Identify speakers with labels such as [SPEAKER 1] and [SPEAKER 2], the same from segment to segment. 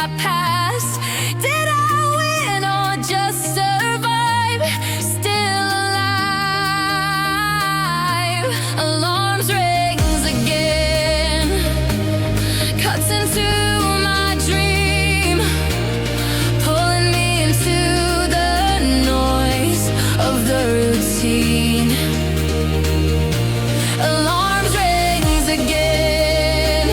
[SPEAKER 1] I passed? Did I win or just survive? Still alive. Alarms rings again. Cuts into my dream, pulling me into the noise of the routine. Alarms rings again,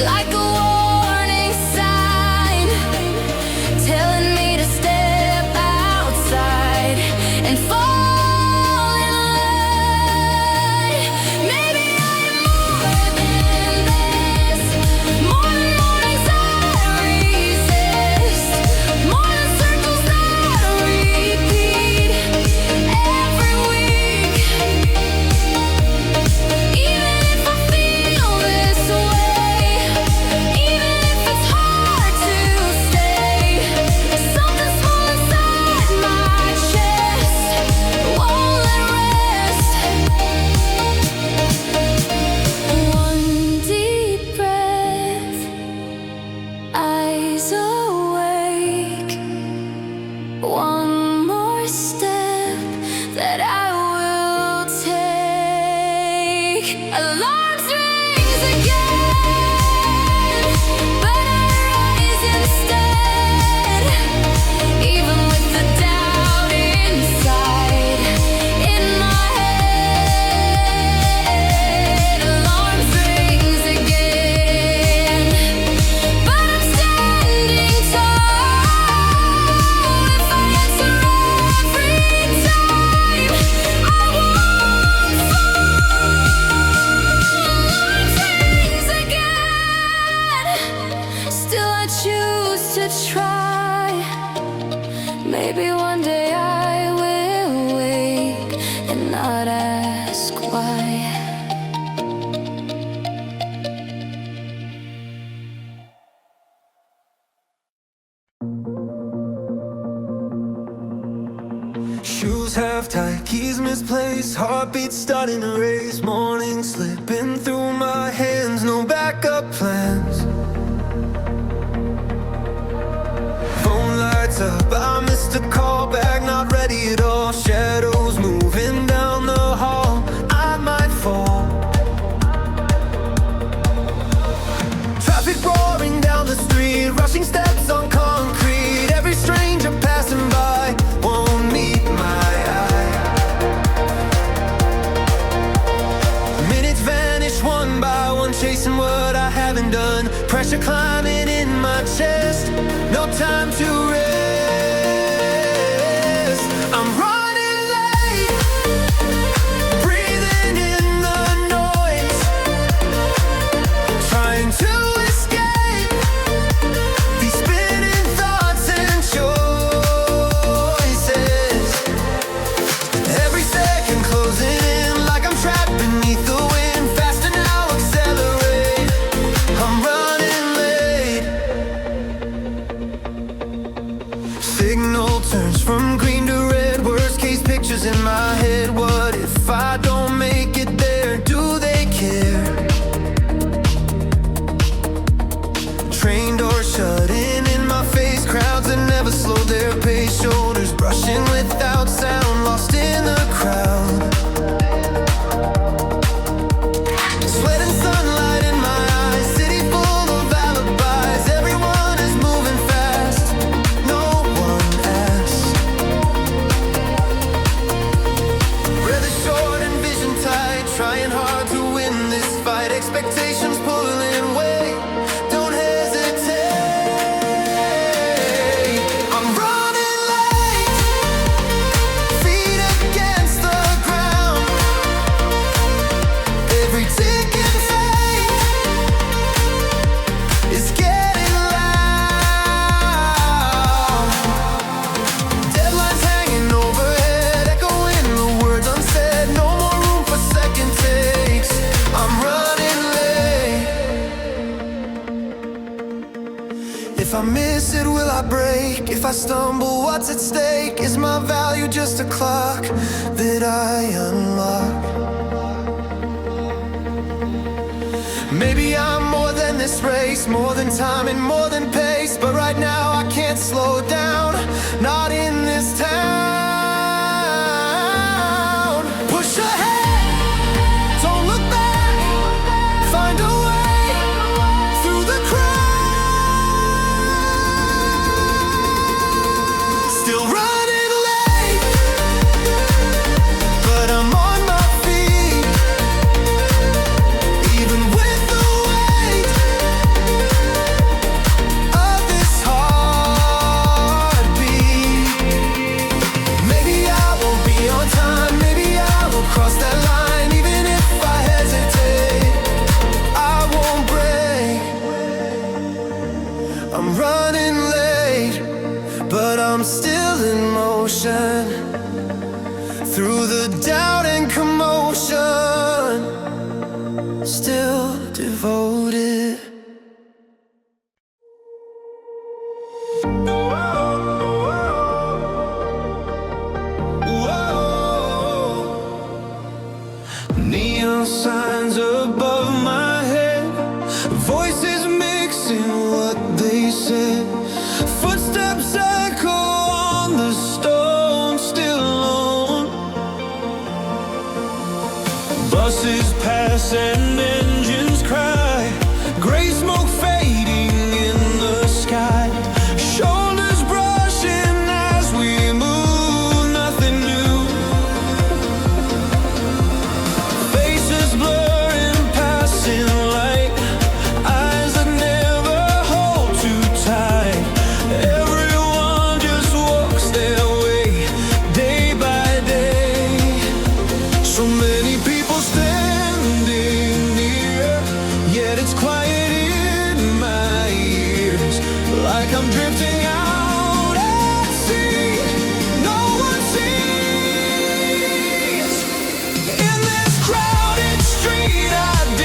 [SPEAKER 1] like a warning sign, telling me to step outside and fall in line. Maybe I am more than this, more than mornings I resist, more than circles that repeat every week. Even if I feel this way, even if it's hard to stay, something small inside my chest won't let rest. One deep breath, eyes awake. One more step that I will take. Alarms rings again, but I rise instead. Even with the doubt inside, in my head. Alarms rings again, but I'm standing tall. If I answer every time, I won't fall. Alarms rings again, still I choose to try. Maybe one day I will wake and not ask why.
[SPEAKER 2] Shoes half tight, keys misplaced, heartbeat starting to race. Morning slipping through my hands, no backup plans. Phone lights up, I missed a call back, not ready at all. Shadows moving down the hall, I might fall. Traffic roaring down the street, rushing steps on concrete. Every stranger passing by won't meet my eye. Minutes vanish one by one, chasing what I haven't done. Pressure climbing in my chest, no time to rest. I'm running late, breathing in the noise, trying to escape these spinning thoughts and choices. Every second closing in, like I'm trapped beneath the wind. Faster now, accelerate, I'm running late. Signal turns from green to red, worst case pictures in my head. What if I don't make it there? Do they care? Train doors shutting in my face, crowds that never slow their pace. Shoulders brushing without sound, lost in the crowd. Sweat and sunlight in my eyes, city full of alibis. Everyone is moving fast, no one asks. Breath is short and vision tight, trying hard to win this fight. Expectations pulling weight, don't hesitate. I'm running late, feet against the ground. Every ticking fate is getting loud. Deadlines hanging overhead, echoing the words unsaid. No more room for second takes, I'm running late. If I miss it, will I break? If I stumble, what's at stake? Is my value just a clock that I unlock? Maybe I'm more than this race, more than time and more than pace. can't slow down, not in this town. Push ahead, don't look back, find a way through the crowd. Still running late, but I'm on my feet. Even with the weight of this heartbeat, maybe I won't be on time, maybe I will cross that line. Even if I hesitate, I won't break. I'm running late, but I'm still in motion. Through the doubt and commotion, still devoted. Neon signs above my head, voices mixing what they said. Footsteps echo on the stone, still alone. Buses pass and engines cry, gray smoke fading in the sky. Shoulders brushing as we move, nothing new. Faces blurring, passing light, eyes that never hold too tight. Everyone just walks their way, day by day. So many people standing near, yet it's quiet in my ears. Like I'm drifting out at sea, no one sees. In this crowded street I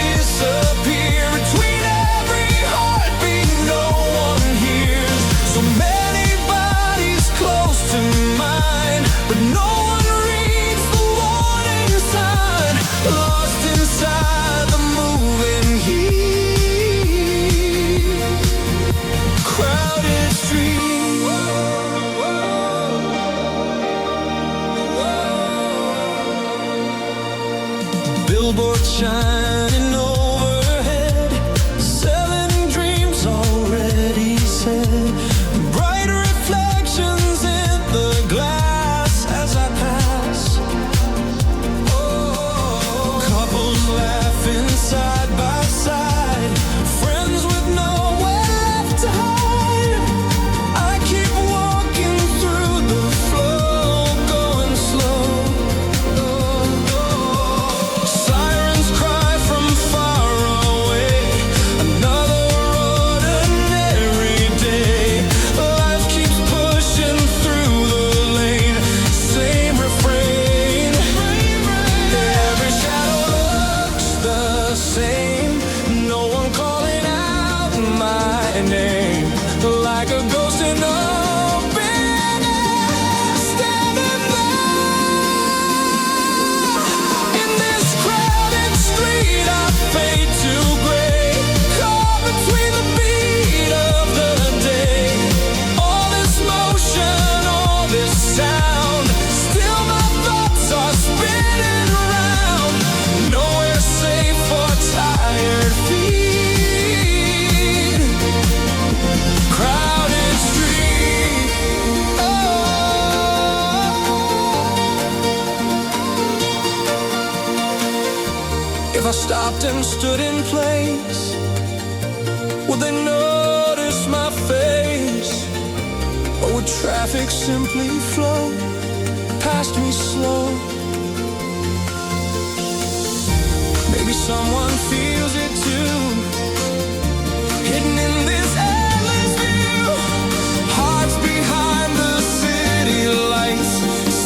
[SPEAKER 2] disappear, between every heartbeat no one hears. So many bodies close to mine, but no one reads the warning sign. Lost inside the moving heat, crowded street. Billboard shining overhead, selling dreams already said. Bright reflections in the glass as I pass. Couples laughing side by side, friends with nowhere left to hide. I keep walking through the flow, going slow. Sirens cry from far away, another ordinary day. Life keeps pushing through the lane, same refrain. Every shadow looks the same, no one calling out my name. Like a ghost in open air, standing there. In this crowded street I fade to gray, caught between the beat of the day. All this motion, all this sound, still my thoughts are spinning round. Nowhere safe for tired feet, crowded street. Oh. If I stopped and stood in place, would they notice my face? Or would traffic simply flow past me slow? Maybe someone feels it too, hidden in this endless view. Hearts behind the city lights,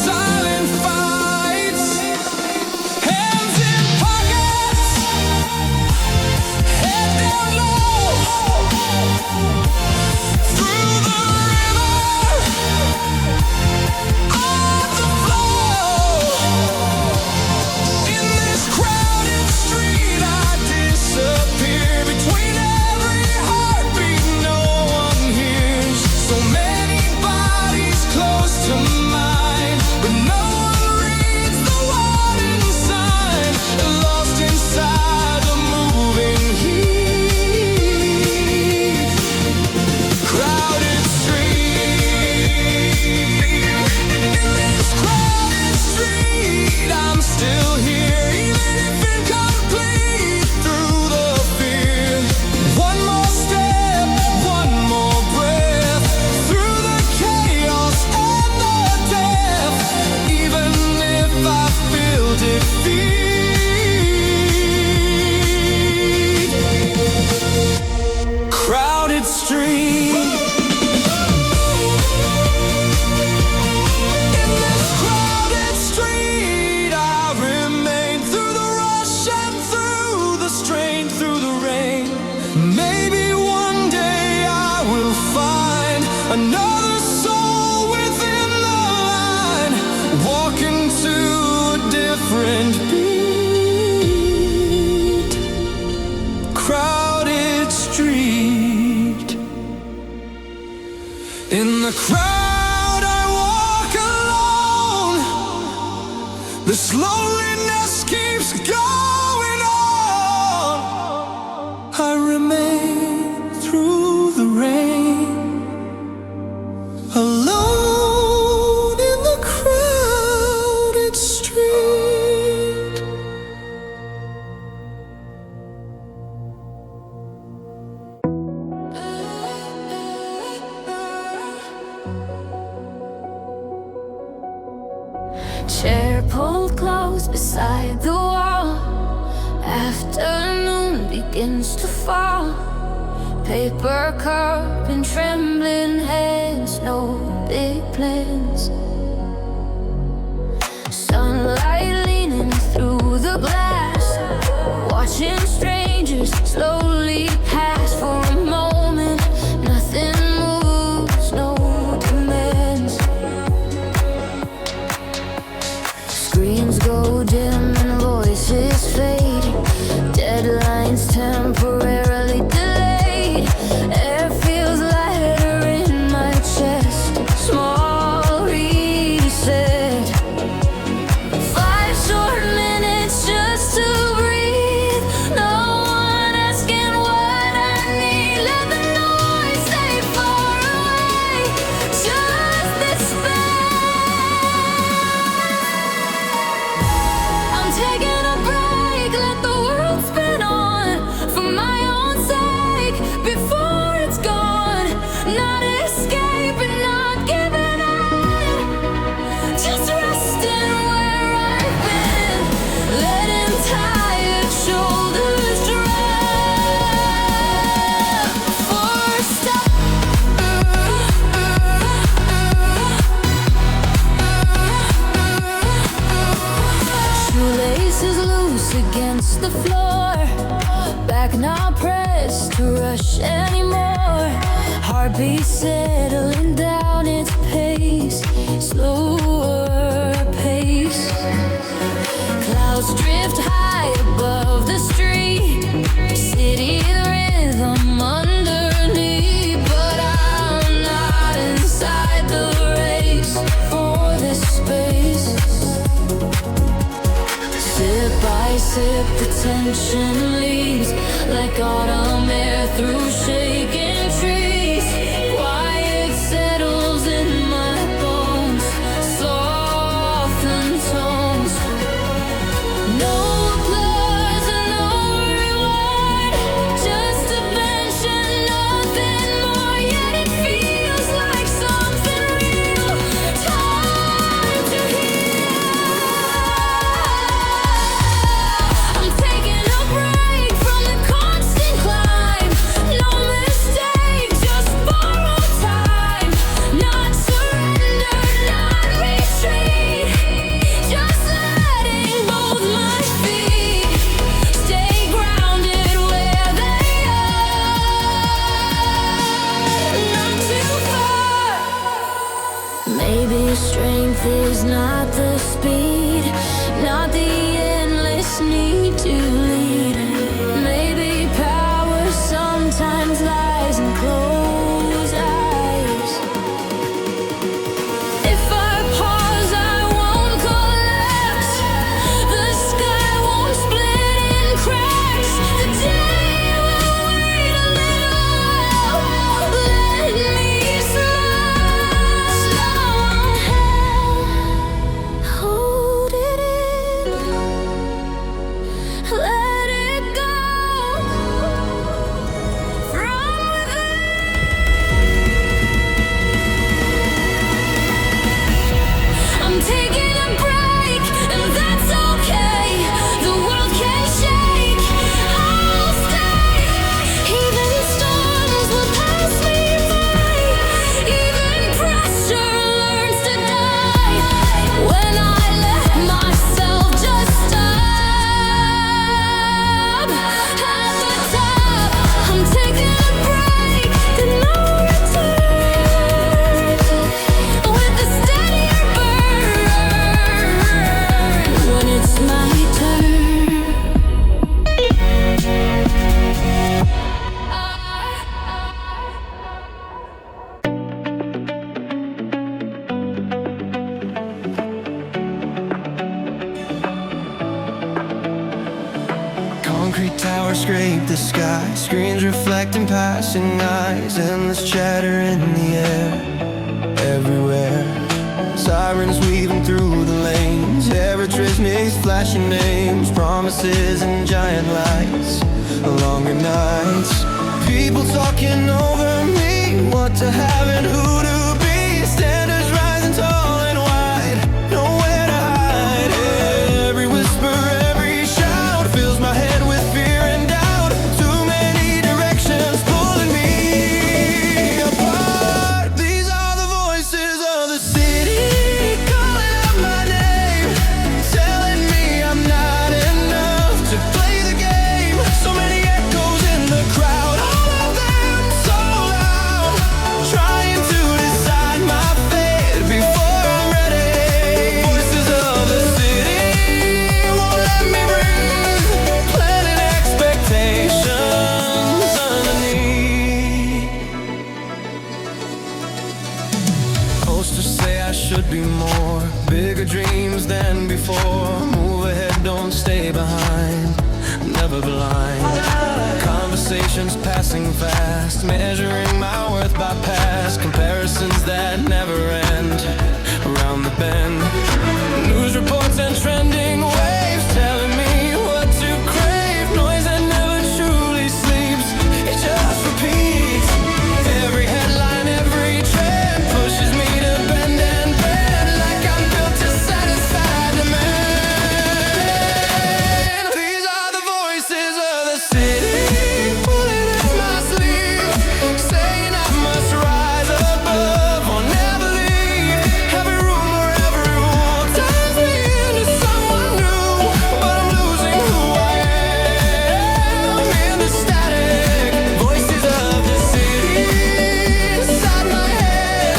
[SPEAKER 2] silent fights, hands in pockets, head down low. Through the river, on the floor. In this crowded street I disappear. dream. In this crowded street I remain, through the rush and through the strain, through the rain. Maybe one day I will find another soul within the line, walking to a different beat. Crowded street. In the crowd I walk alone. This loneliness keeps going on. I remain through the rain, alone in the crowded street.
[SPEAKER 1] Chair pulled close beside the wall. Afternoon begins to fall. Paper cup in trembling hands, no big plans. Sunlight leaning through the glass, watching strangers slowly pass. For a moment, nothing moves, no demands. Screens go dim and voices fade. Deadlines temporarily delayed. Air feels lighter in my chest. Small reset. 5 short minutes just to breathe. No one asking what I need. Let the noise stay far away. Just this space. I'm taking a break. Let the world spin on for my own sake before it's gone. Not escaping, not giving in. Just resting where I've been. Letting tired shoulders drop. Forced stop. Shoelaces loose against the floor. Back not pressed to rush anymore. Heartbeat settling down its pace. Slower pace. Clouds drift high above the street. City rhythm underneath. But I'm not inside the race for this space. Sip by sip, the tension leaves like autumn air through shaking trees. Quiet settles in my bones, soften tones. No applause and no reward, just a bench and nothing more. Yet it feels like something real. Time to heal. I'm taking a break from the constant climb. No mistake, just borrowed time. Not surrender, not retreat. Just letting both my feet stay grounded where they are. Not too far. Maybe strength is not the speed, not the endless need to lead. Maybe power sometimes lies in closed eyes. If I pause, I won't collapse. The sky won't split in cracks. The day will wait a little. Let me smile. Slow hand, hold
[SPEAKER 3] scrape the sky. Screens reflecting passing eyes. Endless chatter in the air, everywhere. Sirens weaving through the lanes. Ever-trismic's flashing names. Promises and giant lights along the nights. People talking over me, what to have and who to be. Standards rising tall and wide, nowhere to hide. Every whisper, every shout fills my head with fear and doubt. Too many directions pulling me apart. These are the voices of the city, calling out my name, telling me I'm not enough to play the game. So many echoes in the crowd, all of them so loud, trying to decide my fate before I'm ready. Voices of the city won't let me breathe, planting expectations underneath. Posters say I should be more, bigger dreams than before. Move ahead, don't stay behind, never blind. Conversations passing fast, measuring my worth by past. Comparisons that never end, around the bend. News reports and trending waves telling me what to crave. Noise that never truly sleeps, it just repeats. Every headline, every trend pushes me to bend and bend, like I'm built to satisfy demand. These are the voices of the city, pulling at my sleeve, saying I must rise above or never leave. Every rumor, every rule turns me into someone new, but I'm losing who I am in the static. Voices of the city inside my head,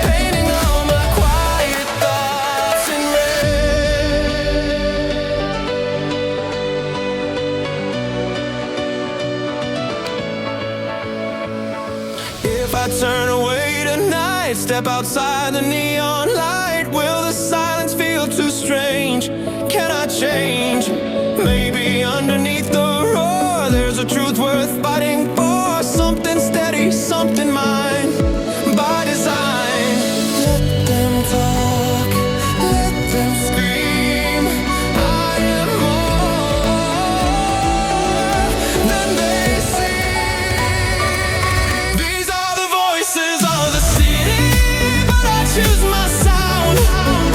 [SPEAKER 3] painting all my quiet thoughts in red. If I turn away tonight, step outside the neon light, will the silence feel too strange? Can I change? Maybe underneath the roar, there's a truth worth fighting for. Something steady, something mine, by design. Let them talk, let them scream. I am more than they seem. These are the voices of the city, but I choose my sound.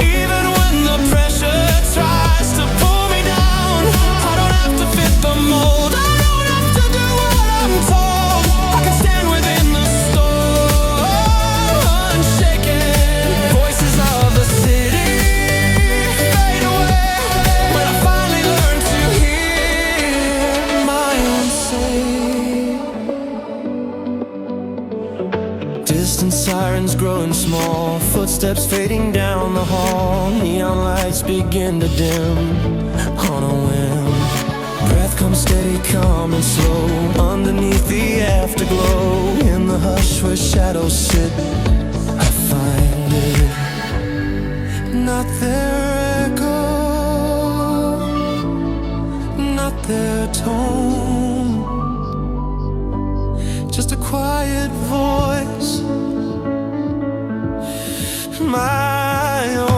[SPEAKER 3] Even when the pressure tries to pull me down, I don't have to fit the mold, I don't have to do what I'm told. I can stand within the storm, unshaken. Voices of the city fade away when I finally learn to hear my own say. Distant sirens growing small, footsteps fading down the hall. Neon lights begin to dim on a whim. Breath comes steady, calm and slow, underneath the afterglow. In the hush where shadows sit, I find it. Not their echo, not their tone, just a quiet voice, my own.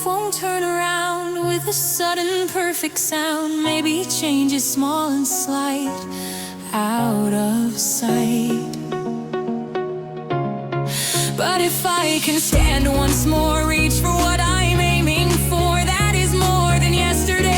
[SPEAKER 1] won't turn around with a sudden perfect sound. Maybe change is small and slight, out of sight. But if I can stand once more, reach for what I'm aiming for, that is more than yesterday.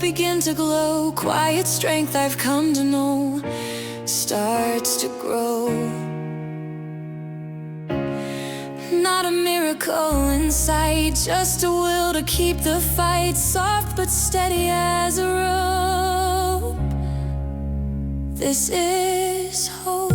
[SPEAKER 1] Begin to glow. Quiet strength I've come to know starts to grow. Not a miracle in sight, just a will to keep the fight. Soft but steady as a rope. This is hope.